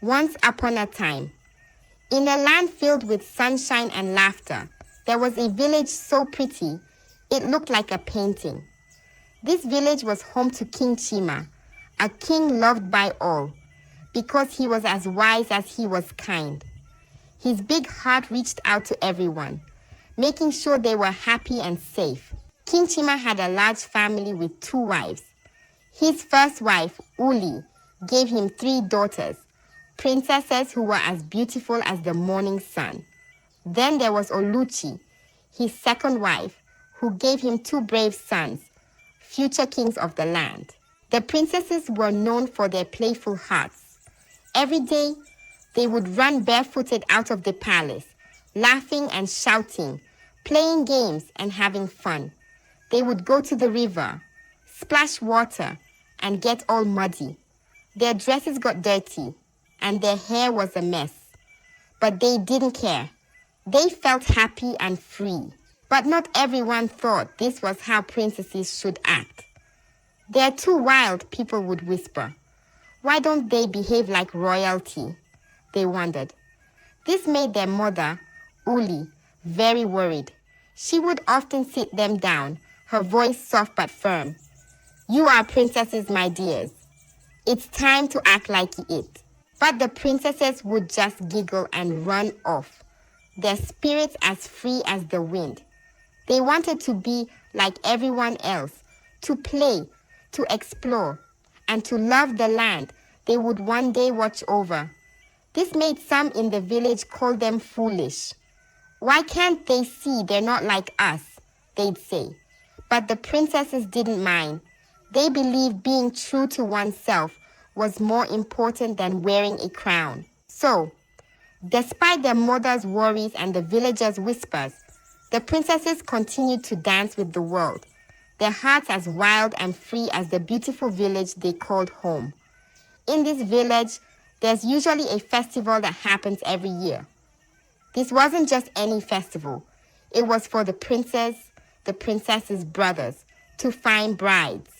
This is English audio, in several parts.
Once upon a time, in a land filled with sunshine and laughter, there was a village so pretty, it looked like a painting. This village was home to King Chima, a king loved by all, because he was as wise as he was kind. His big heart reached out to everyone, making sure they were happy and safe. King Chima had a large family with 2 wives. His first wife, Uli, gave him 3 daughters, princesses who were as beautiful as the morning sun. Then there was Oluchi, his second wife, who gave him 2 brave sons, future kings of the land. The princesses were known for their playful hearts. Every day, they would run barefooted out of the palace, laughing and shouting, playing games and having fun. They would go to the river, splash water, and get all muddy. Their dresses got dirty, and their hair was a mess. But they didn't care. They felt happy and free. But not everyone thought this was how princesses should act. They're too wild, people would whisper. Why don't they behave like royalty? They wondered. This made their mother, Uli, very worried. She would often sit them down, her voice soft but firm. You are princesses, my dears. It's time to act like it. But the princesses would just giggle and run off, their spirits as free as the wind. They wanted to be like everyone else, to play, to explore, and to love the land they would one day watch over. This made some in the village call them foolish. Why can't they see they're not like us? They'd say. But the princesses didn't mind. They believed being true to oneself was more important than wearing a crown. So, despite their mother's worries and the villagers' whispers, the princesses continued to dance with the world, their hearts as wild and free as the beautiful village they called home. In this village, there's usually a festival that happens every year. This wasn't just any festival. It was for the princesses' brothers, to find brides.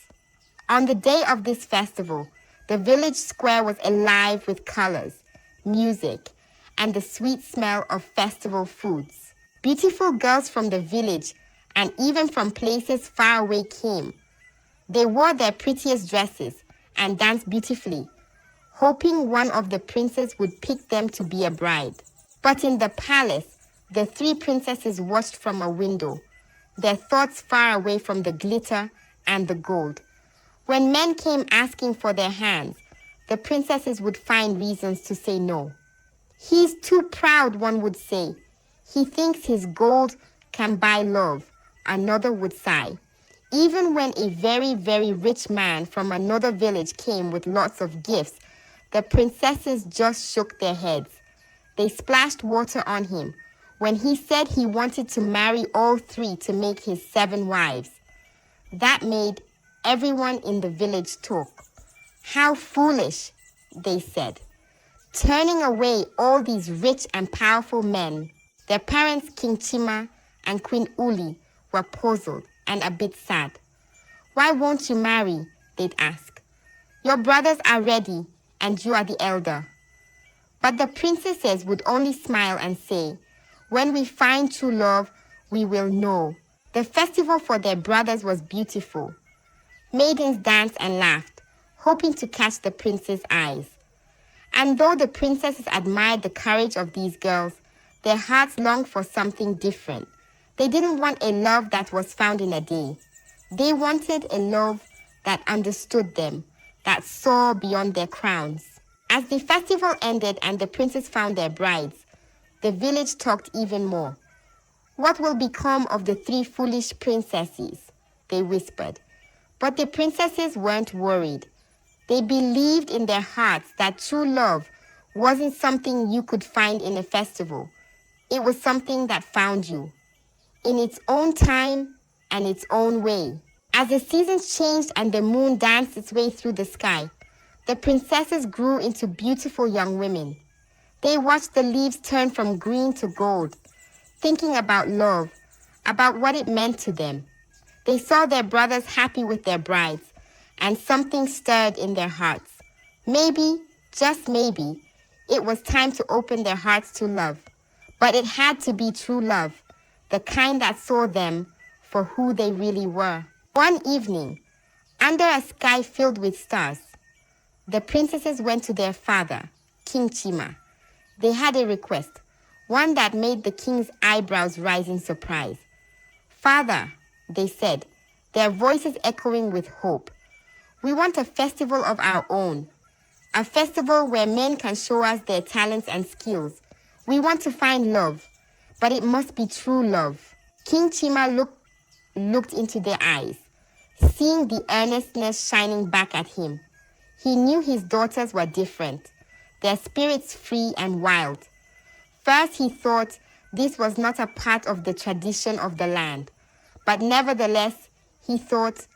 On the day of this festival, the village square was alive with colors, music, and the sweet smell of festival foods. Beautiful girls from the village and even from places far away came. They wore their prettiest dresses and danced beautifully, hoping one of the princes would pick them to be a bride. But in the palace, the 3 princesses watched from a window, their thoughts far away from the glitter and the gold. When men came asking for their hands, the princesses would find reasons to say no. He's too proud, one would say. He thinks his gold can buy love, another would sigh. Even when a very, very rich man from another village came with lots of gifts, the princesses just shook their heads. They splashed water on him when he said he wanted to marry all 3 to make his 7 wives. That made everyone in the village talk. How foolish, they said, turning away all these rich and powerful men. Their parents, King Chima and Queen Uli, were puzzled and a bit sad. Why won't you marry? They'd ask. Your brothers are ready, and you are the elder. But the princesses would only smile and say, when we find true love, we will know. The festival for their brothers was beautiful. Maidens danced and laughed, hoping to catch the prince's eyes. And though the princesses admired the courage of these girls, their hearts longed for something different. They didn't want a love that was found in a day. They wanted a love that understood them, that saw beyond their crowns. As the festival ended and the princes found their brides, the village talked even more. What will become of the 3 foolish princesses? They whispered. But the princesses weren't worried. They believed in their hearts that true love wasn't something you could find in a festival. It was something that found you, in its own time and its own way. As the seasons changed and the moon danced its way through the sky, the princesses grew into beautiful young women. They watched the leaves turn from green to gold, thinking about love, about what it meant to them. They saw their brothers happy with their brides, and something stirred in their hearts. Maybe, just maybe, It was time to open their hearts to love. But it had to be true love, the kind that saw them for who they really were. One evening, under a sky filled with stars, the princesses went to their father, King Chima. They had a request, one that made the king's eyebrows rise in surprise. "Father," they said, their voices echoing with hope, "we want a festival of our own, a festival where men can show us their talents and skills. We want to find love, but it must be true love." King Chima looked into their eyes, seeing the earnestness shining back at him. He knew his daughters were different, their spirits free and wild. First he thought this was not a part of the tradition of the land, but nevertheless he thought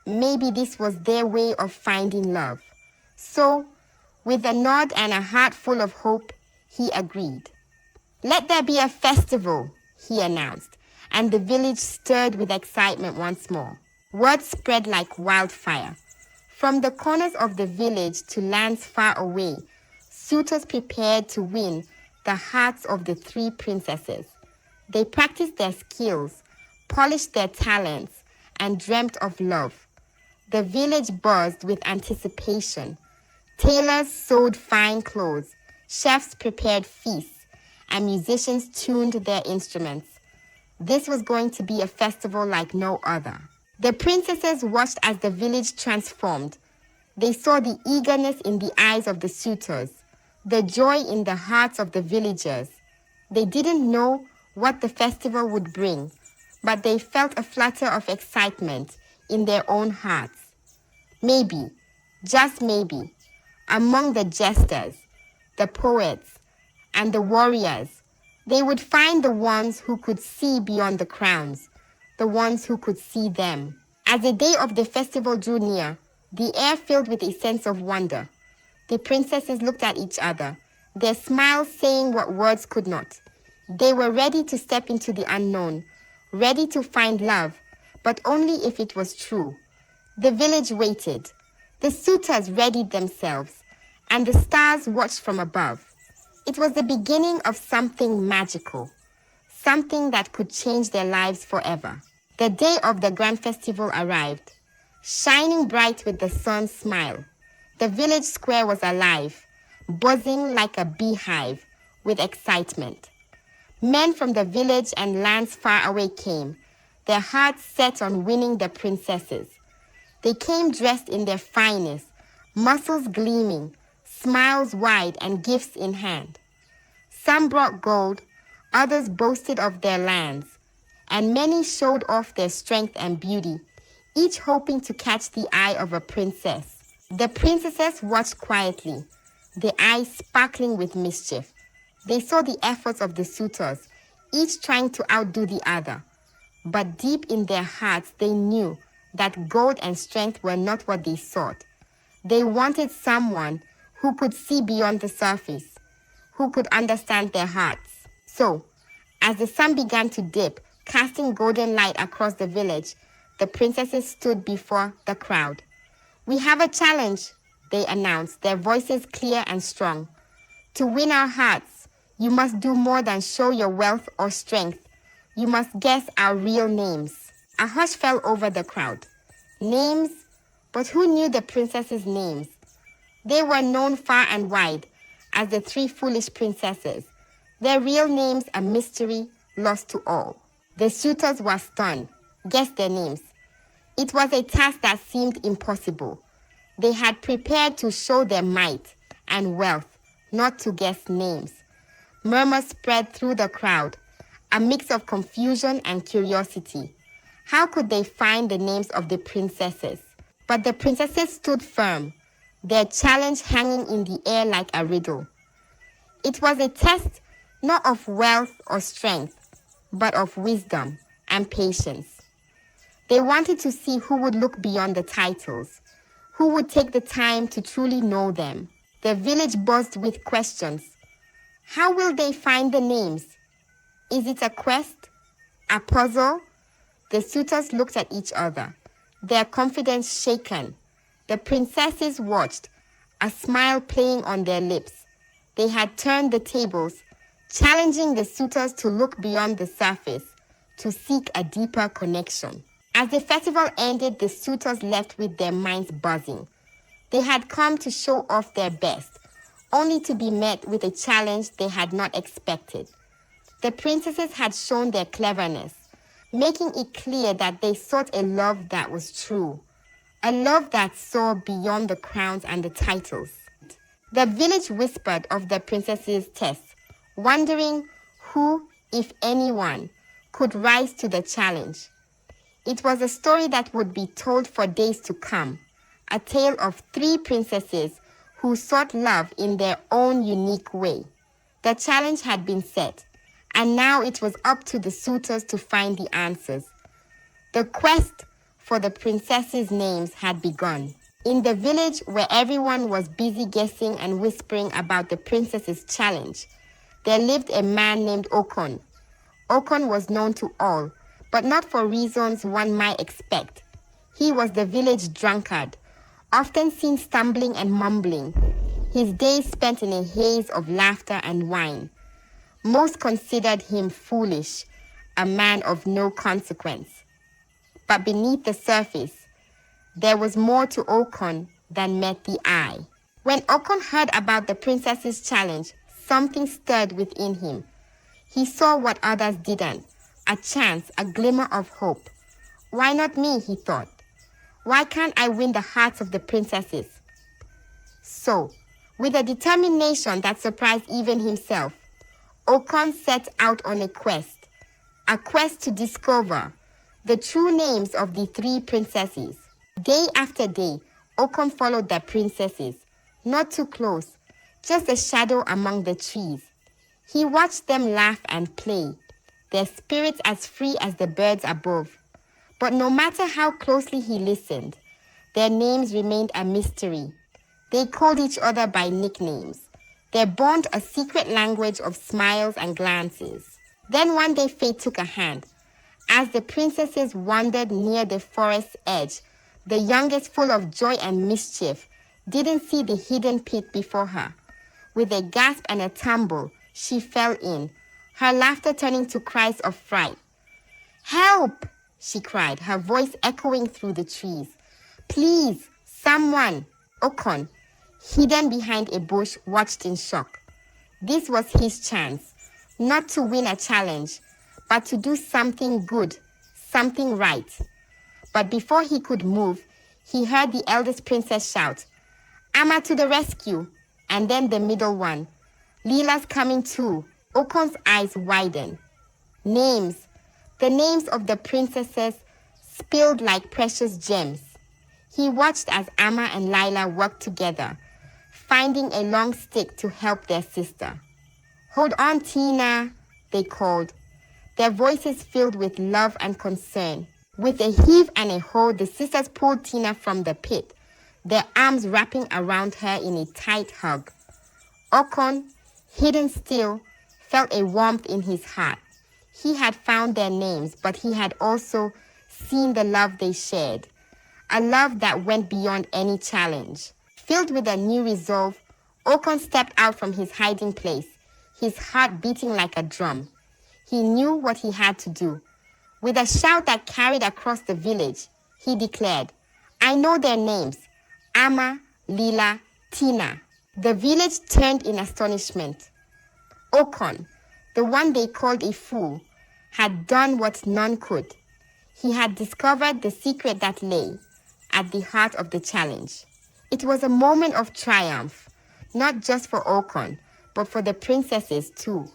maybe this was their way of finding love. So, with a nod and a heart full of hope, he agreed. "Let there be a festival," he announced, and the village stirred with excitement once more. Word spread like wildfire. From the corners of the village to lands far away, suitors prepared to win the hearts of the three princesses. They practiced their skills, polished their talents, and dreamt of love. The village buzzed with anticipation. Tailors sewed fine clothes, chefs prepared feasts, and musicians tuned their instruments. This was going to be a festival like no other. The princesses watched as the village transformed. They saw the eagerness in the eyes of the suitors, the joy in the hearts of the villagers. They didn't know what the festival would bring, but they felt a flutter of excitement in their own hearts. Maybe, just maybe, among the jesters, the poets, and the warriors, they would find the ones who could see beyond the crowns, the ones who could see them. As the day of the festival drew near, the air filled with a sense of wonder. The princesses looked at each other, their smiles saying what words could not. They were ready to step into the unknown, ready to find love, but only if it was true. The village waited. The suitors readied themselves, and the stars watched from above. It was the beginning of something magical, something that could change their lives forever. The day of the grand festival arrived, shining bright with the sun's smile. The village square was alive, buzzing like a beehive with excitement. Men from the village and lands far away came, their hearts set on winning the princesses. They came dressed in their finest, muscles gleaming, smiles wide, and gifts in hand. Some brought gold, others boasted of their lands, and many showed off their strength and beauty, each hoping to catch the eye of a princess. The princesses watched quietly, their eyes sparkling with mischief. They saw the efforts of the suitors, each trying to outdo the other. But deep in their hearts, they knew that gold and strength were not what they sought. They wanted someone who could see beyond the surface, who could understand their hearts. So, as the sun began to dip, casting golden light across the village, the princesses stood before the crowd. "We have a challenge," they announced, their voices clear and strong. "To win our hearts, you must do more than show your wealth or strength. You must guess our real names." A hush fell over the crowd. Names? But who knew the princesses' names? They were known far and wide as the three foolish princesses. Their real names a mystery lost to all. The suitors were stunned. Guess their names. It was a task that seemed impossible. They had prepared to show their might and wealth, not to guess names. Murmurs spread through the crowd, a mix of confusion and curiosity. How could they find the names of the princesses? But the princesses stood firm, their challenge hanging in the air like a riddle. It was a test not of wealth or strength, but of wisdom and patience. They wanted to see who would look beyond the titles, who would take the time to truly know them. The village buzzed with questions. How will they find the names? Is it a quest? A puzzle? The suitors looked at each other, their confidence shaken. The princesses watched, a smile playing on their lips. they had turned the tables, challenging the suitors to look beyond the surface, to seek a deeper connection. As the festival ended, the suitors left with their minds buzzing. They had come to show off their best, only to be met with a challenge they had not expected. The princesses had shown their cleverness, making it clear that they sought a love that was true, a love that saw beyond the crowns and the titles. The village whispered of the princesses' test, wondering who, if anyone, could rise to the challenge. It was a story that would be told for days to come, a tale of 3 princesses who sought love in their own unique way. The challenge had been set, and now it was up to the suitors to find the answers. The quest for the princesses' names had begun. In the village where everyone was busy guessing and whispering about the princesses' challenge, there lived a man named Okon. Okon was known to all, but not for reasons one might expect. He was the village drunkard, often seen stumbling and mumbling, his days spent in a haze of laughter and wine. Most considered him foolish, a man of no consequence. But beneath the surface, there was more to Okon than met the eye. When Okon heard about the princess's challenge, something stirred within him. He saw what others didn't, a chance, a glimmer of hope. Why not me, he thought. Why can't I win the hearts of the princesses? So, with a determination that surprised even himself, Okon set out on a quest to discover the true names of the 3 princesses. Day after day, Okon followed the princesses, not too close, just a shadow among the trees. He watched them laugh and play, their spirits as free as the birds above. But no matter how closely he listened, their names remained a mystery. They called each other by nicknames, their bond a secret language of smiles and glances. Then one day fate took a hand. As the princesses wandered near the forest's edge, the youngest, full of joy and mischief, didn't see the hidden pit before her. With a gasp and a tumble, she fell in, her laughter turning to cries of fright. "Help!" she cried, her voice echoing through the trees. "Please, someone!" Okon, hidden behind a bush, watched in shock. This was his chance, not to win a challenge, but to do something good, something right. But before he could move, he heard the eldest princess shout, "Amma to the rescue!" And then the middle one, "Lila's coming too." Okon's eyes widened. Names, the names of the princesses spilled like precious gems. He watched as Amma and Lila worked together, finding a long stick to help their sister. "Hold on, Tina," they called, their voices filled with love and concern. With a heave and a hold, the sisters pulled Tina from the pit, their arms wrapping around her in a tight hug. Okon, hidden still, felt a warmth in his heart. He had found their names, but he had also seen the love they shared, a love that went beyond any challenge. Filled with a new resolve, Okon stepped out from his hiding place, his heart beating like a drum. He knew what he had to do. With a shout that carried across the village, he declared, "I know their names, Amma, Lila, Tina." The village turned in astonishment. Okon, the one they called a fool, had done what none could. He had discovered the secret that lay at the heart of the challenge. It was a moment of triumph, not just for Okon, but for the princesses too.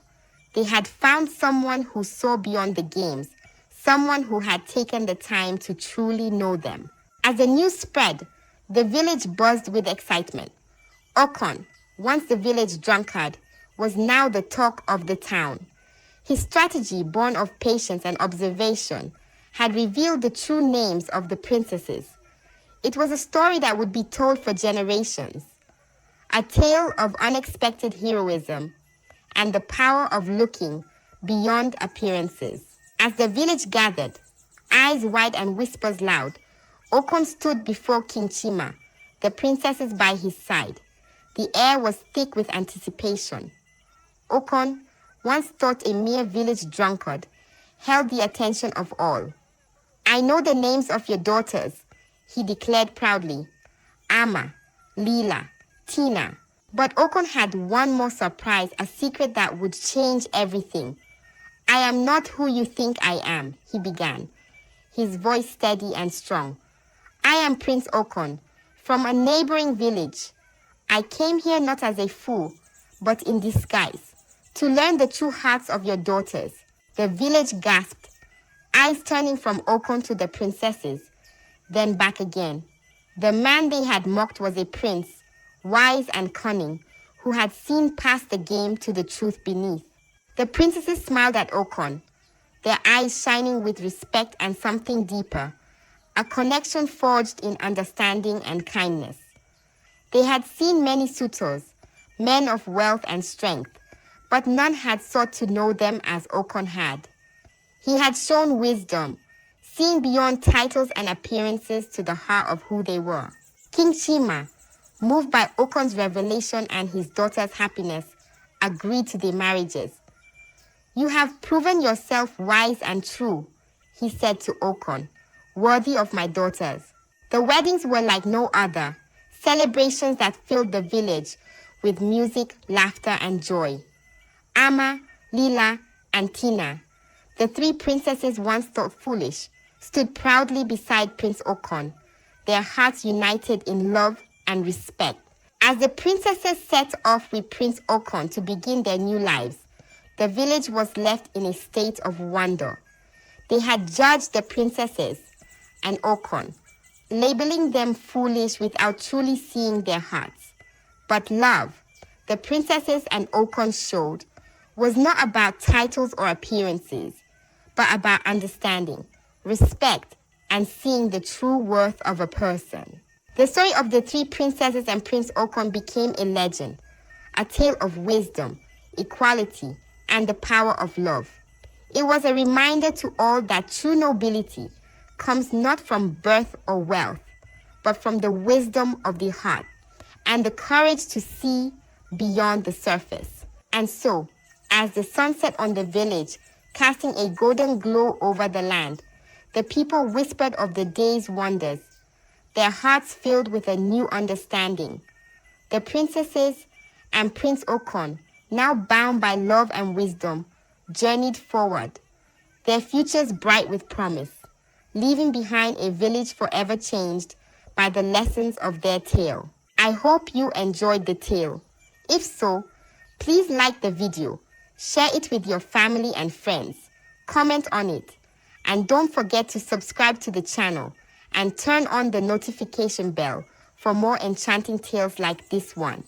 They had found someone who saw beyond the games, someone who had taken the time to truly know them. As the news spread, the village buzzed with excitement. Okon, once the village drunkard, was now the talk of the town. His strategy, born of patience and observation, had revealed the true names of the princesses. It was a story that would be told for generations, a tale of unexpected heroism and the power of looking beyond appearances. As the village gathered, eyes wide and whispers loud, Okon stood before King Chima, the princesses by his side. The air was thick with anticipation. Okon, once thought a mere village drunkard, held the attention of all. "I know the names of your daughters," he declared proudly. "Amma, Leela, Tina." But Okon had one more surprise, a secret that would change everything. "I am not who you think I am," he began, his voice steady and strong. "I am Prince Okon, from a neighboring village. I came here not as a fool, but in disguise, to learn the true hearts of your daughters." The village gasped, eyes turning from Okon to the princesses, then back again. The man they had mocked was a prince, wise and cunning, who had seen past the game to the truth beneath. The princesses smiled at Okon, their eyes shining with respect and something deeper, a connection forged in understanding and kindness. They had seen many suitors, men of wealth and strength, but none had sought to know them as Okon had. He had shown wisdom, seeing beyond titles and appearances to the heart of who they were. King Chima, moved by Okon's revelation and his daughter's happiness, agreed to their marriages. "You have proven yourself wise and true," he said to Okon, "worthy of my daughters." The weddings were like no other, celebrations that filled the village with music, laughter, and joy. Amma, Leela, and Tina, the three princesses once thought foolish, stood proudly beside Prince Okon, their hearts united in love and respect. As the princesses set off with Prince Okon to begin their new lives, the village was left in a state of wonder. They had judged the princesses and Okon, labeling them foolish without truly seeing their hearts. But love, the princesses and Okon showed, was not about titles or appearances, but about understanding, respect, and seeing the true worth of a person. The story of the three princesses and Prince Okon became a legend, a tale of wisdom, equality, and the power of love. It was a reminder to all that true nobility comes not from birth or wealth, but from the wisdom of the heart and the courage to see beyond the surface. And so, as the sun set on the village, casting a golden glow over the land, the people whispered of the day's wonders, their hearts filled with a new understanding. The princesses and Prince Okon, now bound by love and wisdom, journeyed forward, their futures bright with promise, leaving behind a village forever changed by the lessons of their tale. I hope you enjoyed the tale. If so, please like the video, share it with your family and friends, comment on it, and don't forget to subscribe to the channel and turn on the notification bell for more enchanting tales like this one.